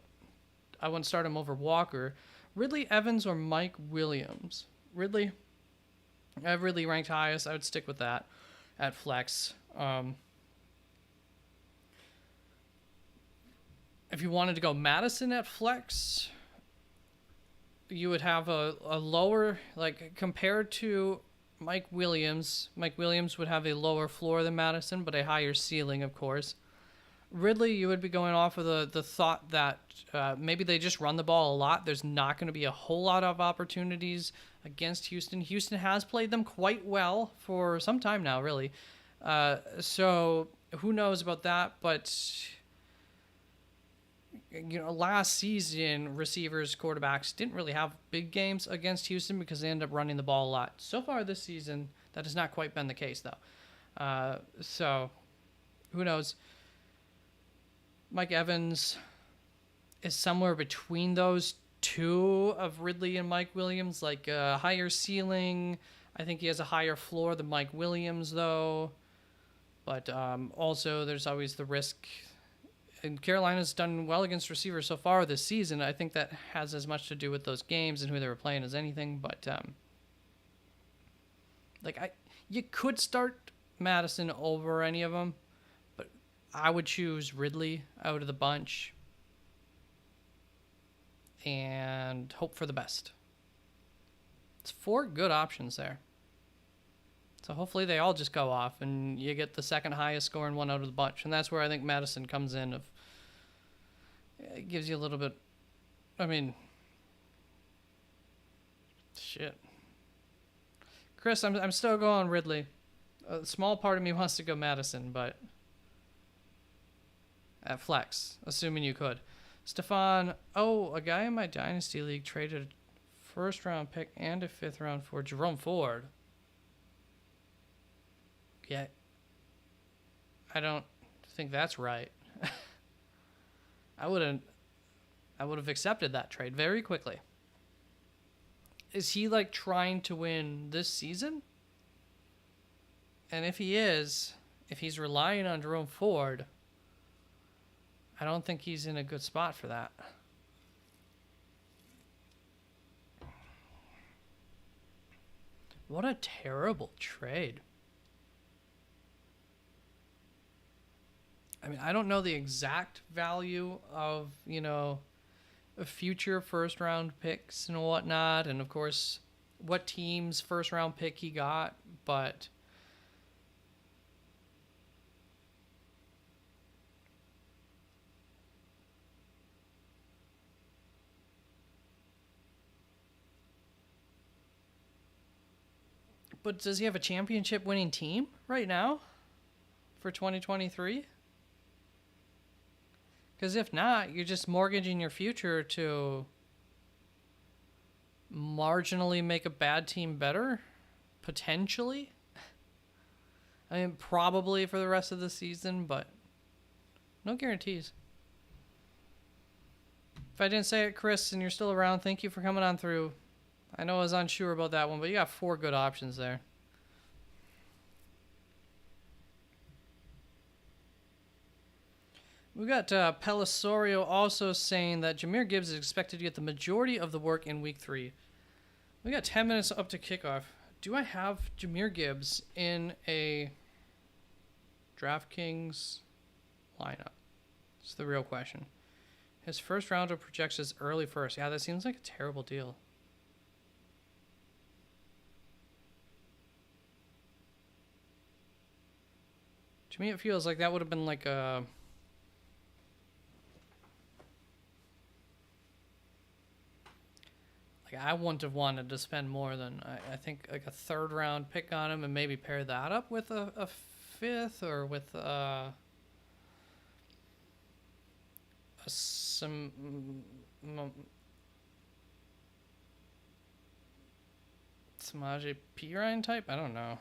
Speaker 1: I wouldn't start him over Walker. Ridley Evans or Mike Williams? Ridley. I have Ridley ranked highest. I would stick with that at flex. If you wanted to go Madison at flex, you would have a lower, like compared to Mike Williams would have a lower floor than Madison, but a higher ceiling, of course. Ridley, you would be going off of the thought that maybe they just run the ball a lot. There's not going to be a whole lot of opportunities against Houston. Houston has played them quite well for some time now, really. So who knows about that? But last season, receivers, quarterbacks didn't really have big games against Houston because they ended up running the ball a lot. So far this season, that has not quite been the case, though. So who knows? Mike Evans is somewhere between those two of Ridley and Mike Williams, like a higher ceiling. I think he has a higher floor than Mike Williams, though. But also, there's always the risk. And Carolina's done well against receivers so far this season. I think that has as much to do with those games and who they were playing as anything. But you could start Madison over any of them, but I would choose Ridley out of the bunch and hope for the best. It's 4 good options there. So hopefully they all just go off and you get the second highest scoring one out of the bunch. And that's where I think Madison comes in. It gives you a little bit, shit. Chris, I'm still going Ridley. A small part of me wants to go Madison, but at flex, assuming you could. Stefan, a guy in my Dynasty League traded a first round pick and a 5th round for Jerome Ford. Yeah, I don't think that's right. I would have accepted that trade very quickly. Is he like trying to win this season? And if he's relying on Jerome Ford, I don't think he's in a good spot for that. What a terrible trade. I don't know the exact value of, future first round picks and whatnot, and of course, what team's first round pick he got, but does he have a championship winning team right now for 2023? Because if not, you're just mortgaging your future to marginally make a bad team better, potentially. Probably for the rest of the season, but no guarantees. If I didn't say it, Chris, and you're still around, thank you for coming on through. I know I was unsure about that one, but you got 4 good options there. We got Pelisorio also saying that Jahmyr Gibbs is expected to get the majority of the work in week 3. We got 10 minutes up to kickoff. Do I have Jahmyr Gibbs in a DraftKings lineup? It's the real question. His first rounder projects as early first. Yeah, that seems like a terrible deal. To me, it feels like that would have been like a... I wouldn't have wanted to spend more than I think like a third round pick on him and maybe pair that up with a fifth or with some Samaje Perine type. I don't know.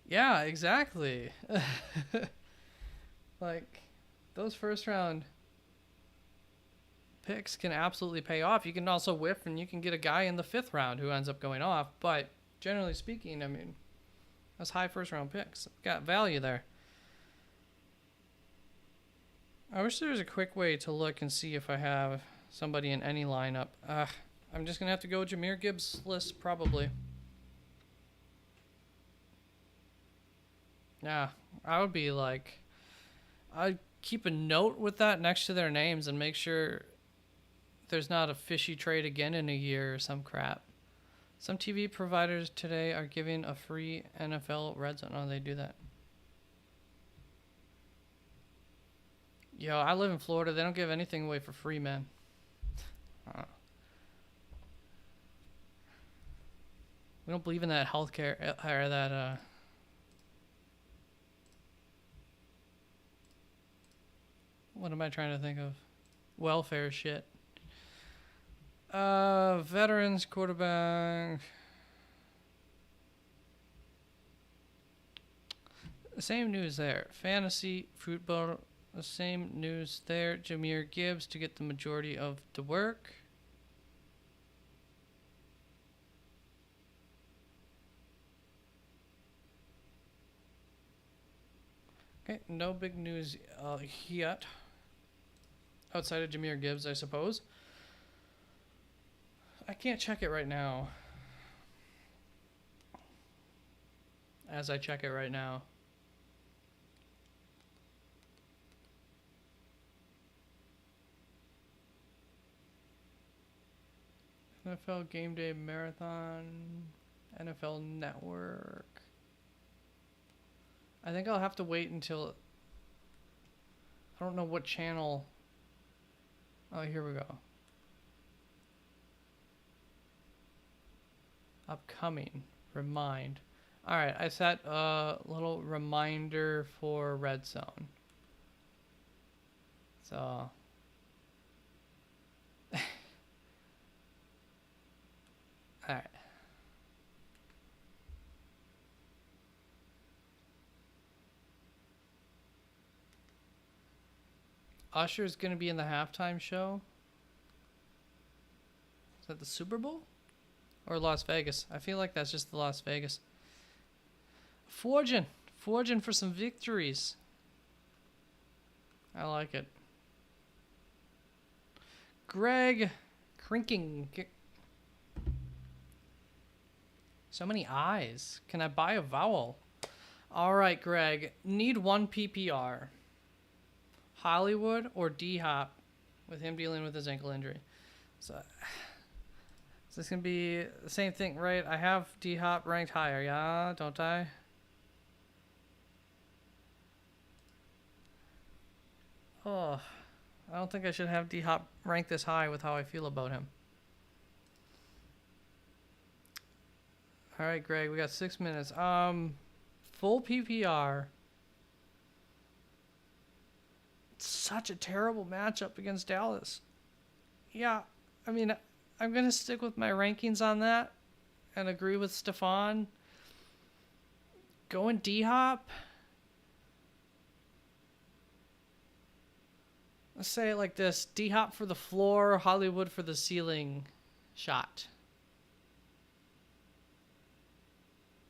Speaker 1: Yeah, exactly. Like those first round picks can absolutely pay off. You can also whiff and you can get a guy in the fifth round who ends up going off. But generally speaking, I mean, that's high first round picks. Got value there. I wish there was a quick way to look and see if I have somebody in any lineup. I'm just going to have to go Jahmyr Gibbs list probably. Yeah, I would be like, I'd keep a note with that next to their names and make sure there's not a fishy trade again in a year or some crap. Some TV providers today are giving a free NFL Red Zone. Oh, they do that. Yo, I live in Florida. They don't give anything away for free, man. We don't believe in that healthcare or that what am I trying to think of? Welfare shit. Veterans, quarterback. Same news there. Fantasy, football, the same news there. Jahmyr Gibbs to get the majority of the work. Okay, no big news yet. Outside of Jahmyr Gibbs, I suppose. I can't check it right now. As I check it right now. NFL Game Day Marathon. NFL Network. I think I'll have to wait until... I don't know what channel... Oh, here we go. Upcoming. Remind. Alright, I set a little reminder for Red Zone. So... Alright. Usher's gonna be in the halftime show. Is that the Super Bowl? Or Las Vegas? I feel like that's just the Las Vegas. Forging for some victories. I like it. Greg Crinking. So many I's. Can I buy a vowel? All right, Greg. Need one PPR. Hollywood or D-Hop with him dealing with his ankle injury. So this can be the same thing, right? I have D-Hop ranked higher, yeah? Don't I? Oh, I don't think I should have D-Hop ranked this high with how I feel about him. All right, Greg, we got 6 minutes. Full PPR. Such a terrible matchup against Dallas. Yeah, I mean, I'm going to stick with my rankings on that and agree with Stefan. Going D-Hop. Let's say it like this. D-Hop for the floor, Hollywood for the ceiling shot.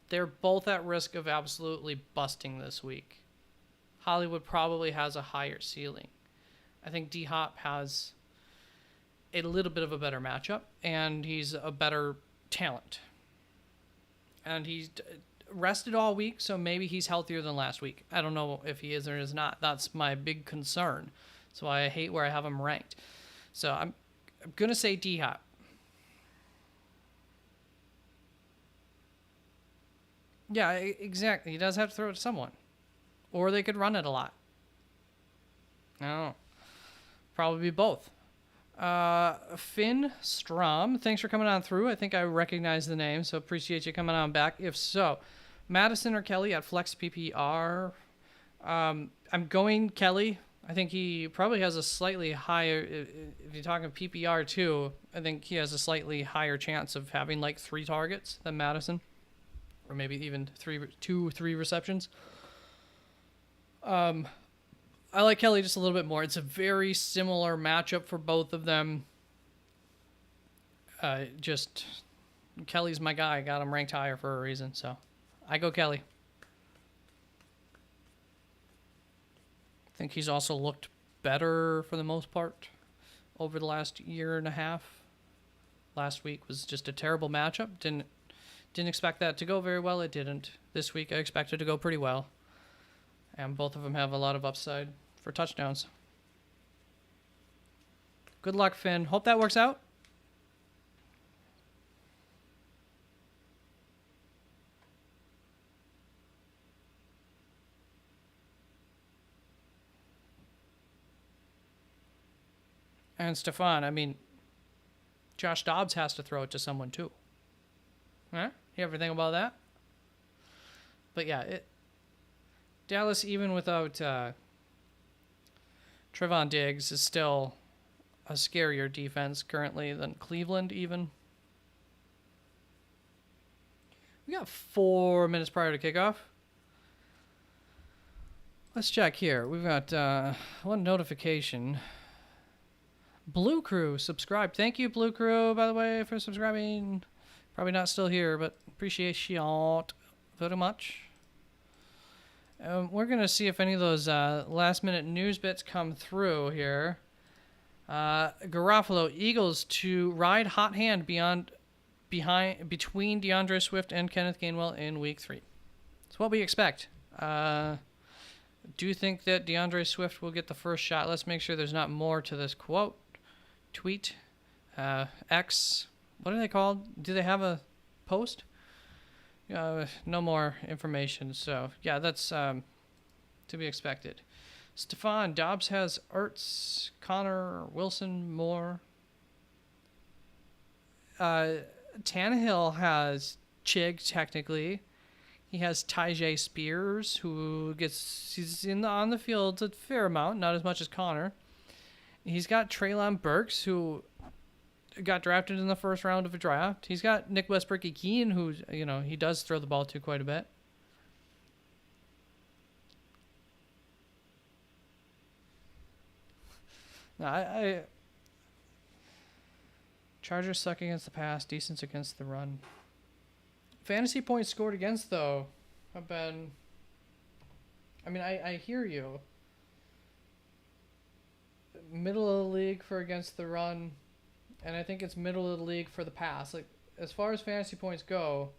Speaker 1: They're both at risk of absolutely busting this week. Hollywood probably has a higher ceiling. I think D-Hop has a little bit of a better matchup, and he's a better talent. And he's rested all week, so maybe he's healthier than last week. I don't know if he is or is not. That's my big concern. So I hate where I have him ranked. So I'm going to say D-Hop. Yeah, exactly. He does have to throw it to someone. Or they could run it a lot. I don't know. Probably be both. Finn Strom, thanks for coming on through. I think I recognize the name, so appreciate you coming on back. If so, Madison or Kelly at Flex PPR. I'm going Kelly. I think he probably has a slightly higher, if you're talking PPR too, I think he has a slightly higher chance of having like 3 targets than Madison, or maybe even 3 receptions. I like Kelly just a little bit more. It's a very similar matchup for both of them. Just Kelly's my guy. I got him ranked higher for a reason, so I go Kelly. I think he's also looked better for the most part over the last year and a half. Last week was just a terrible matchup. Didn't expect that to go very well. It didn't. This week I expected to go pretty well. And both of them have a lot of upside for touchdowns. Good luck, Finn. Hope that works out. And Stefan, I mean, Josh Dobbs has to throw it to someone too. Huh? You ever think about that? But yeah, Dallas, even without Trevon Diggs, is still a scarier defense currently than Cleveland even. We got 4 minutes prior to kickoff. Let's check here. We've got one notification. Blue Crew subscribed. Thank you, Blue Crew, by the way, for subscribing. Probably not still here, but appreciate you very much. We're going to see if any of those last-minute news bits come through here. Garofalo, Eagles to ride hot hand between DeAndre Swift and Kenneth Gainwell in Week 3. It's what we expect. Do you think that DeAndre Swift will get the first shot? Let's make sure there's not more to this tweet, X. What are they called? Do they have a post? No more information. So, yeah, that's to be expected. Stefan, Dobbs has Ertz, Connor, Wilson, Moore. Tannehill has Chig, technically. He has Tyjae Spears, who he's on the field a fair amount, not as much as Connor. He's got Treylon Burks, who got drafted in the first round of a draft. He's got Nick Westbrook-Ikine, who, he does throw the ball to quite a bit. I Chargers suck against the pass, decent against the run. Fantasy points scored against, though, have been... I hear you. Middle of the league for against the run, and I think it's middle of the league for the pass. Like, as far as fantasy points go,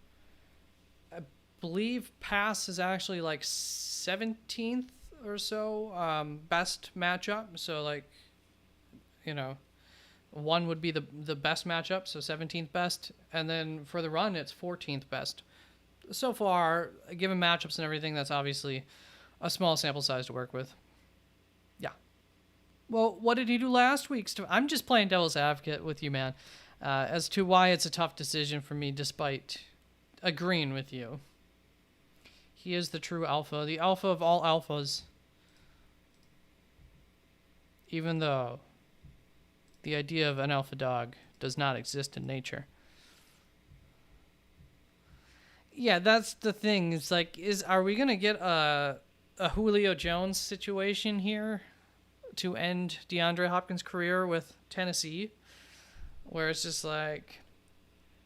Speaker 1: I believe pass is actually like 17th or so best matchup. So, like, one would be the best matchup, so 17th best, and then for the run, it's 14th best. So far, given matchups and everything, that's obviously a small sample size to work with. Yeah. Well, what did he do last week? I'm just playing devil's advocate with you, man, as to why it's a tough decision for me, despite agreeing with you. He is the true alpha, the alpha of all alphas. Even though the idea of an alpha dog does not exist in nature. Yeah, that's the thing. It's like, are we gonna get a Julio Jones situation here to end DeAndre Hopkins' career with Tennessee, where it's just like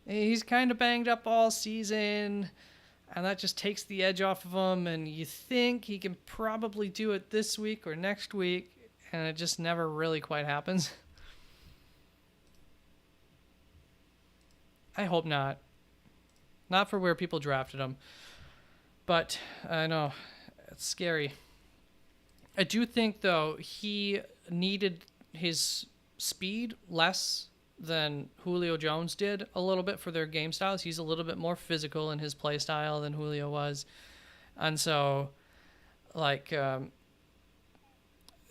Speaker 1: he's kind of banged up all season, and that just takes the edge off of him, and you think he can probably do it this week or next week, and it just never really quite happens. I hope not. Not for where people drafted him. But I know it's scary. I do think, though, he needed his speed less than Julio Jones did a little bit for their game styles. He's a little bit more physical in his play style than Julio was. And so, like,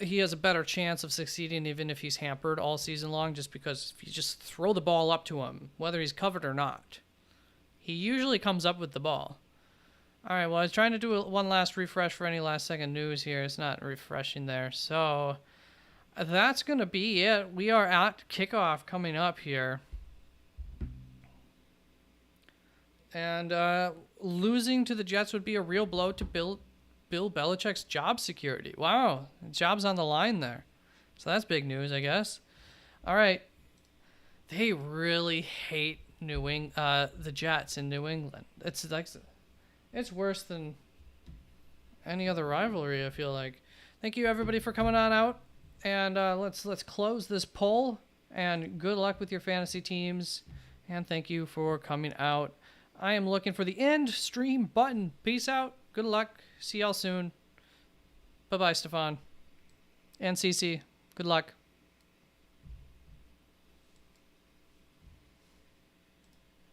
Speaker 1: he has a better chance of succeeding even if he's hampered all season long, just because if you just throw the ball up to him, whether he's covered or not, he usually comes up with the ball. All right, well, I was trying to do one last refresh for any last second news here. It's not refreshing there. So that's going to be it. We are at kickoff coming up here. And losing to the Jets would be a real blow to Bill Belichick's job security. Wow, job's on the line there. So that's big news, I guess. All right. They really hate the Jets in New England. It's like... It's worse than any other rivalry, I feel like. Thank you, everybody, for coming on out. And let's close this poll. And good luck with your fantasy teams. And thank you for coming out. I am looking for the end stream button. Peace out. Good luck. See y'all soon. Bye-bye, Stefan. And Cece. Good luck.